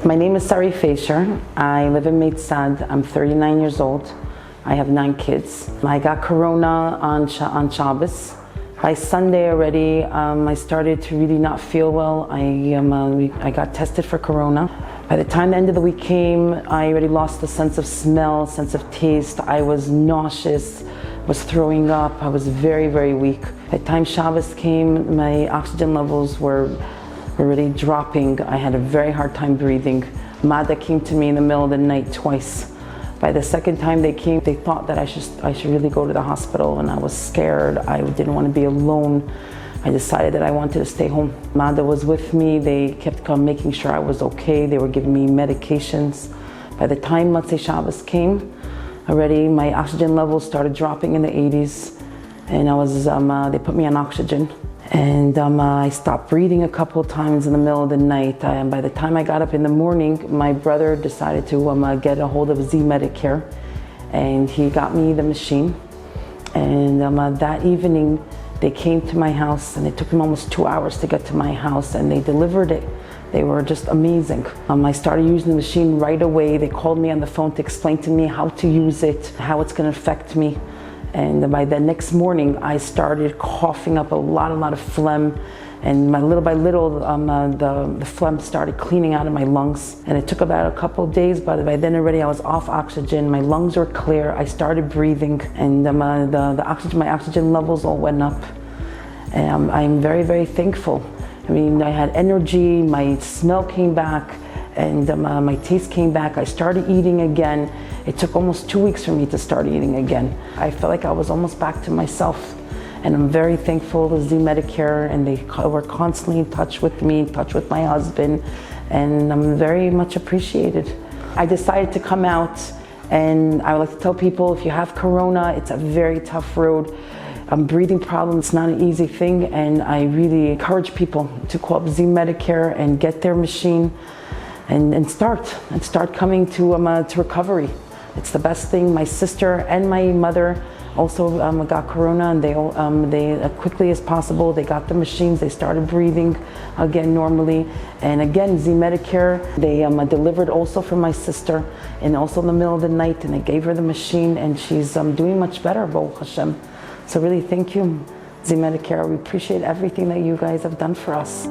My name is פישר. I live in Meitzad. I'm 39 years old. I have 9 kids. I got corona on Shabbos. By Sunday already, I started to really not feel well. I got tested for corona. By the time the end of the week came, I already lost the sense of smell, sense of taste. I was nauseous, was throwing up. I was very, very weak. By the time Shabbos came, my oxygen levels were already dropping. I had a very hard time breathing. Mada came to me in the middle of the night twice. By the second time they came, they thought that I should really go to the hospital, and I was scared. I didn't want to be alone. I decided that I wanted to stay home. Mada was with me. They kept making sure I was okay. They were giving me medications. By the time Motzei Shabbos came, already my oxygen levels started dropping in the 80s, and they put me on oxygen. And I stopped breathing a couple of times in the middle of the night. By the time I got up in the morning, my brother decided to get a hold of ZMedicAir, and he got me the machine. And that evening, they came to my house, and it took them almost 2 hours to get to my house, and they delivered it. They were just amazing. I started using the machine right away. They called me on the phone to explain to me how to use it, how it's going to affect me. And by the next morning, I started coughing up a lot of phlegm, and little by little, the phlegm started cleaning out of my lungs. And it took about a couple of days, but by then already I was off oxygen. My lungs were clear. I started breathing, and my oxygen levels all went up. And I'm very, very thankful. I mean, I had energy. My smell came back, and my taste came back. I started eating again. It took almost 2 weeks for me to start eating again. I felt like I was almost back to myself. And I'm very thankful to ZMedicAir, and they were constantly in touch with me, in touch with my husband, and I'm very much appreciated. I decided to come out, and I would like to tell people, if you have corona, it's a very tough road. Breathing problems, it's not an easy thing, and I really encourage people to call up ZMedicAir and get their machine and start coming to recovery. It's the best thing. My sister and my mother also got corona, and they quickly as possible, they got the machines, they started breathing again normally. And again, ZMedicAir, they delivered also for my sister, and also in the middle of the night, and they gave her the machine, and she's doing much better, Baruch Hashem. So really, thank you, ZMedicAir. We appreciate everything that you guys have done for us.